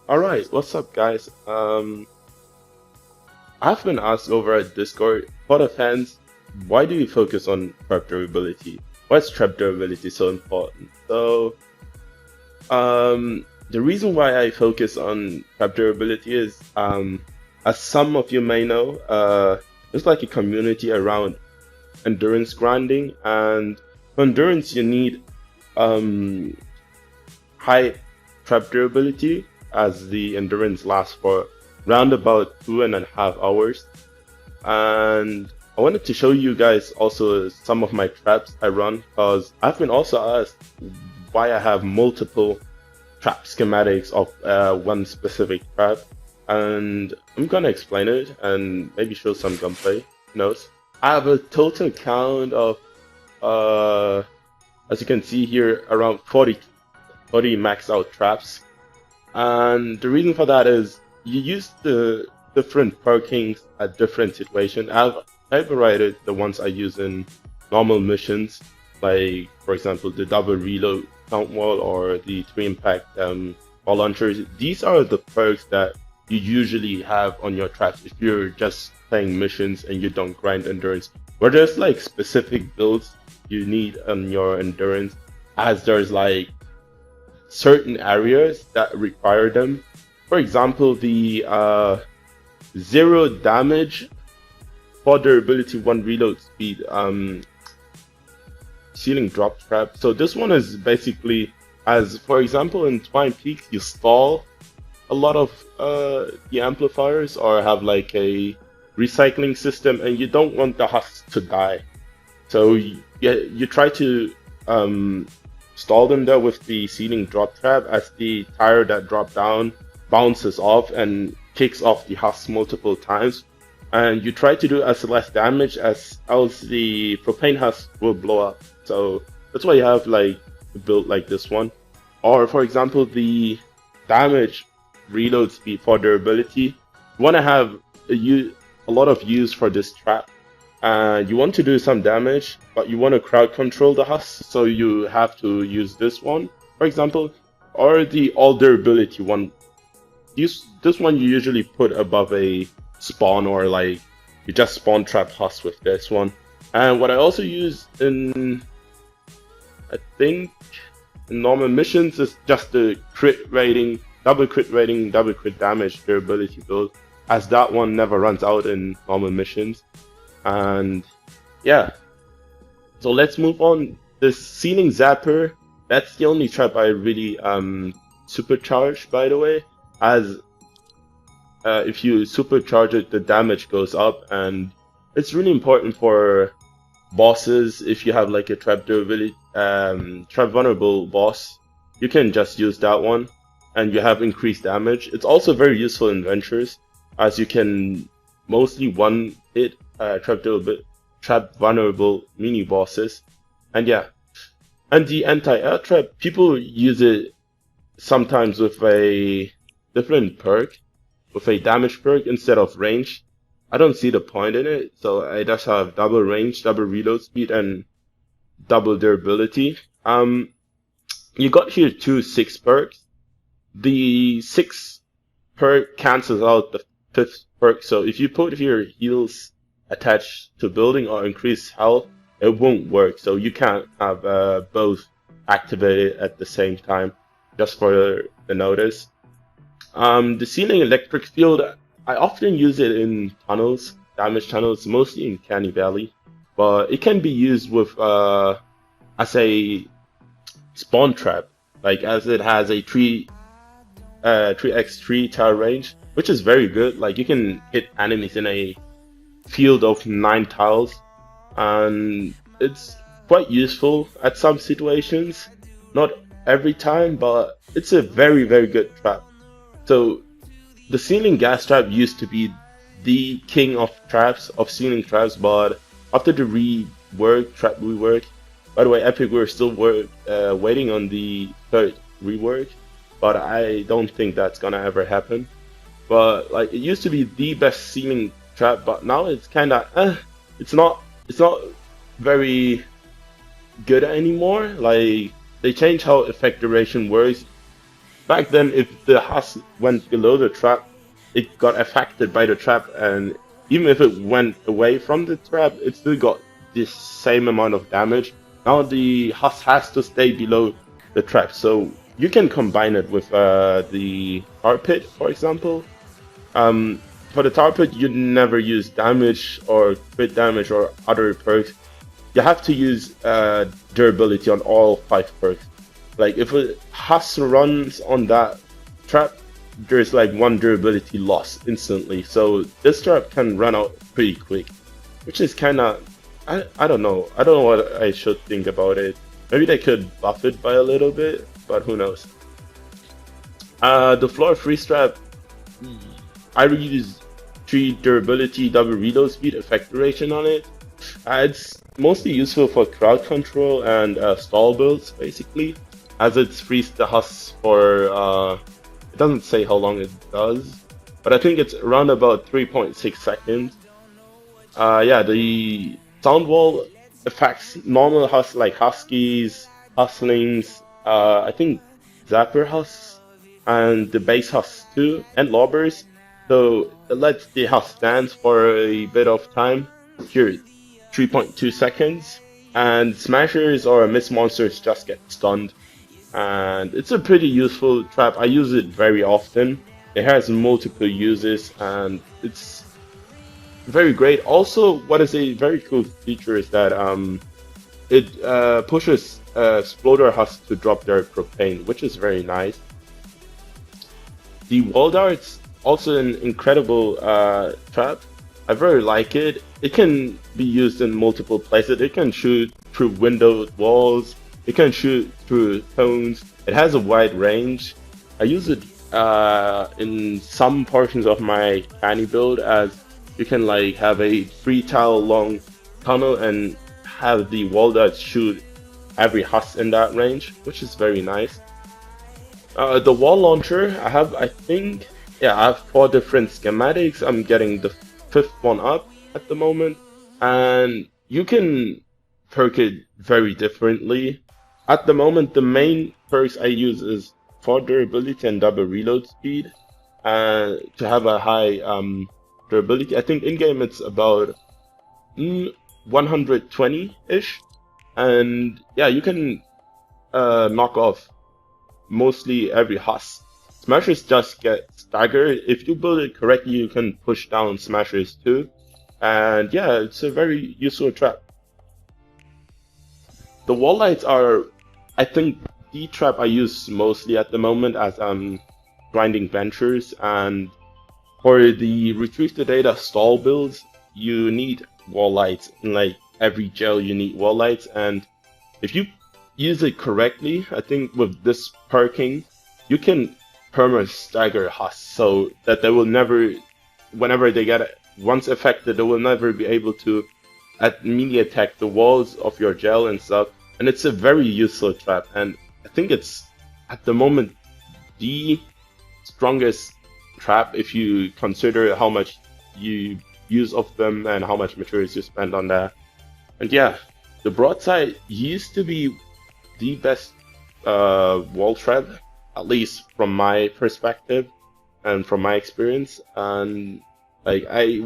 Alright, what's up guys? I've been asked over at Discord, FortOfFans, why do you focus on trap durability? Why is trap durability so important? The reason why I focus on trap durability is, as some of you may know, there's like a community around endurance grinding, and for endurance you need um, high trap durability, as the endurance lasts for round about 2.5 hours. And I wanted to show you guys also some of my traps I run, because I've been also asked why I have multiple trap schematics of one specific trap, and I'm gonna explain it and maybe show some gameplay. Who knows? I have a total count of, as you can see here, around 40 maxed out traps. And the reason for that is you use the different perkings at different situations. I've varied the ones I use in normal missions, like for example the double reload count wall or the 3 impact ball launchers. These are the perks that you usually have on your traps if you're just playing missions and you don't grind endurance. Where there's like specific builds you need on your endurance, as there's like certain areas that require them. For example, the 0 damage for durability, 1 reload speed ceiling drop trap. So this one is basically, as for example in Twine Peaks, you stall a lot of the amplifiers or have like a recycling system, and you don't want the husks to die. So you try to stall them there with the ceiling drop trap, as the tire that dropped down bounces off and kicks off the husk multiple times, and you try to do as less damage, as else the propane husk will blow up. So that's why you have like a build like this one. Or for example, the damage reload speed for durability, you want to have a lot of use for this trap. You want to do some damage, but you want to crowd control the husk, so you have to use this one, for example, or the all durability one. This one you usually put above a spawn, or like you just spawn trap husk with this one. And what I also use in, I think, in normal missions is just the crit rating, double crit damage durability build, as that one never runs out in normal missions. And yeah, so let's move on. The ceiling zapper, that's the only trap I really supercharged, by the way, as if you supercharge it, the damage goes up, and it's really important for bosses. If you have like a trap durability, trap vulnerable boss, you can just use that one and you have increased damage. It's also very useful in ventures, as you can mostly one hit trap vulnerable mini bosses. And yeah, and the anti-air trap, people use it sometimes with a different perk, with a damage perk instead of range. I don't see the point in it, so I just have double range, double reload speed, and double durability. You got here 2 6 perks. The 6 perk cancels out the 5th perk, so if you put here heals attached to building or increase health, it won't work. So you can't have both activated at the same time, just for the notice. The ceiling electric field, I often use it in tunnels, damage tunnels, mostly in Canny Valley, but it can be used with as a spawn trap, like as it has a 3x3 tower range, which is very good. Like you can hit enemies in a field of 9 tiles, and it's quite useful at some situations. Not every time, but it's a very good trap. So the ceiling gas trap used to be the king of traps, of ceiling traps, but after the trap rework, by the way, Epic, we're still waiting on the 3rd rework, but I don't think that's gonna ever happen. But like, it used to be the best ceiling trap, but now it's kinda it's not very good anymore. Like, they changed how effect duration works. back then, if the husk went below the trap, it got affected by the trap, and even if it went away from the trap, it still got the same amount of damage. Now the husk has to stay below the trap, so you can combine it with the tar pit, for example. For the tar pit, you never use damage or crit damage or other perks. You have to use durability on all 5 perks. Like if a husk runs on that trap, there's like 1 durability loss instantly. So this trap can run out pretty quick, which is kind of, I don't know. I don't know what I should think about it. Maybe they could buff it by a little bit, but who knows. The floor freeze trap, I use 3 durability, double reload speed, effect duration on it. It's mostly useful for crowd control and stall builds, basically, as it frees the husk for, it doesn't say how long it does, but I think it's around about 3.6 seconds. Yeah, the sound wall affects normal husks like huskies, hustlings, I think Zapper husks, and the base husks too, and lobbers. So it lets the husk dance for a bit of time. Here, 3.2 seconds. And smashers or mist monsters just get stunned. And it's a pretty useful trap. I use it very often. It has multiple uses and it's very great. Also, what is a very cool feature is that it pushes exploder husks to drop their propane, which is very nice. The wall darts, also an incredible trap. I very like it. It can be used in multiple places. It can shoot through windowed walls. It can shoot through cones. It has a wide range. I use it in some portions of my canny build, as you can like have a 3 tile long tunnel and have the wall darts shoot every husk in that range, which is very nice. The wall launcher, I think, I have 4 different schematics. I'm getting the 5th one up at the moment, and you can perk it very differently. At the moment, the main perks I use is for durability and double reload speed, to have a high durability. I think in game it's about 120-ish, and yeah, you can knock off mostly every husk. Smashers just get staggered. If you build it correctly, you can push down smashers too. And yeah, it's a very useful trap. The wall lights are, I think, the trap I use mostly at the moment as I'm grinding ventures. And for the retrieve the data stall builds, you need wall lights. In like every gel, you need wall lights. And if you use it correctly, I think with this perking, you can perma stagger husks so that they will never, whenever they get once affected, they will never be able to immediately attack the walls of your gel and stuff. And it's a very useful trap, and I think it's at the moment the strongest trap if you consider how much you use of them and how much materials you spend on that. And yeah, the broadside used to be the best wall trap, at least from my perspective and from my experience. And like I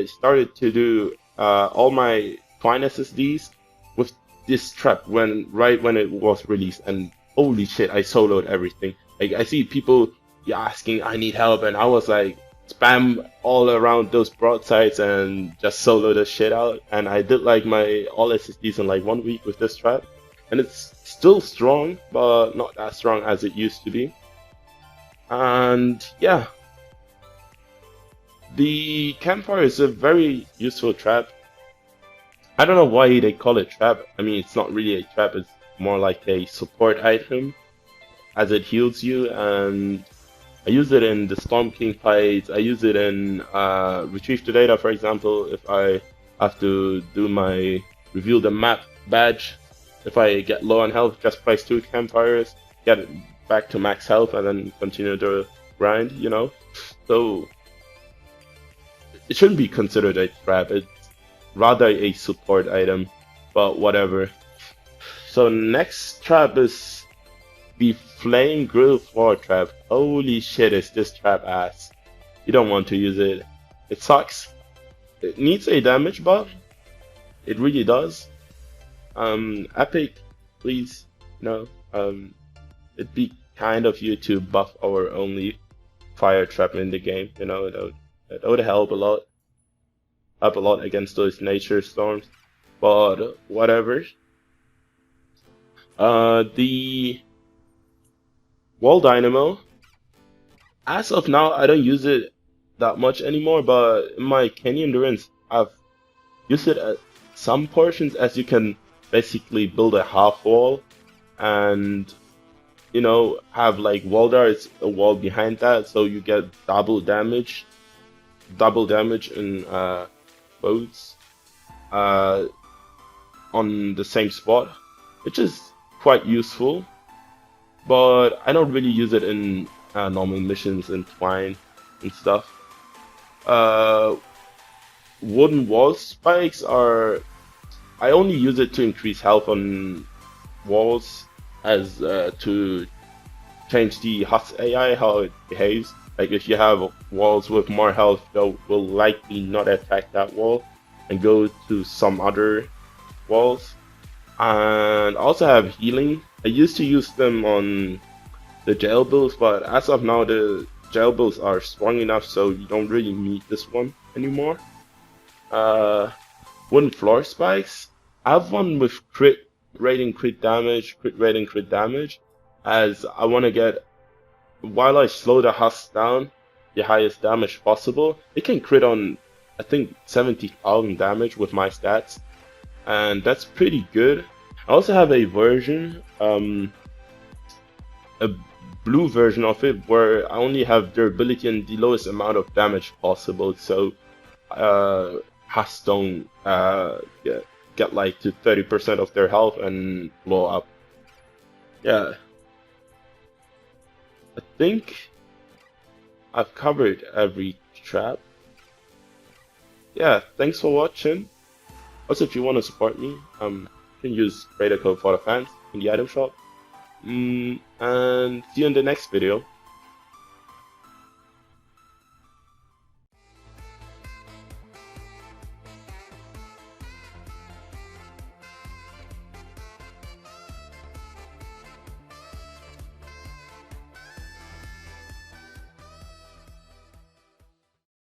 started to do all my Twine SSDs with this trap right when it was released, and holy shit, I soloed everything. Like I see people asking I need help, and I was like spam all around those broadsides and just solo the shit out. And I did like my all SSDs in like 1 week with this trap. And it's still strong, but not as strong as it used to be. And yeah, the Campfire is a very useful trap. I don't know why they call it trap. I mean, it's not really a trap, it's more like a support item, as it heals you. And I use it in the Storm King fights. I use it in Retrieve the Data, for example, if I have to do my reveal the map badge. If I get low on health, just place 2 campfires, get it back to max health, and then continue the grind, you know? So, it shouldn't be considered a trap, it's rather a support item, but whatever. So next trap is The flame grill floor trap. Holy shit, is this trap ass. You don't want to use it. It sucks. It needs a damage buff. It really does. Epic, please, it'd be kind of you to buff our only fire trap in the game. That would help a lot. Up a lot against those nature storms. But whatever. The wall dynamo. As of now, I don't use it that much anymore. But in my Canyon endurance, I've used it at some portions, as you can basically build a half wall and have like wall darts, a wall behind that, so you get double damage in boats on the same spot, which is quite useful. But I don't really use it in normal missions in Twine and stuff. Wooden wall spikes are, I only use it to increase health on walls, as to change the HUS AI, how it behaves. Like if you have walls with more health, they will likely not attack that wall and go to some other walls. And also have healing. I used to use them on the jail builds, but as of now the jail builds are strong enough, so you don't really need this one anymore. Wooden floor spikes. I have one with crit rating, crit damage, as I want to get, while I slow the HUS down, the highest damage possible. It can crit on, I think, 70,000 damage with my stats, and that's pretty good. I also have a version, a blue version of it, where I only have durability and the lowest amount of damage possible, so HUS don't get like to 30% of their health and blow up. Yeah, I think I've covered every trap. Yeah, thanks for watching. Also, if you want to support me, you can use creator code FortOfFans in the item shop. And see you in the next video.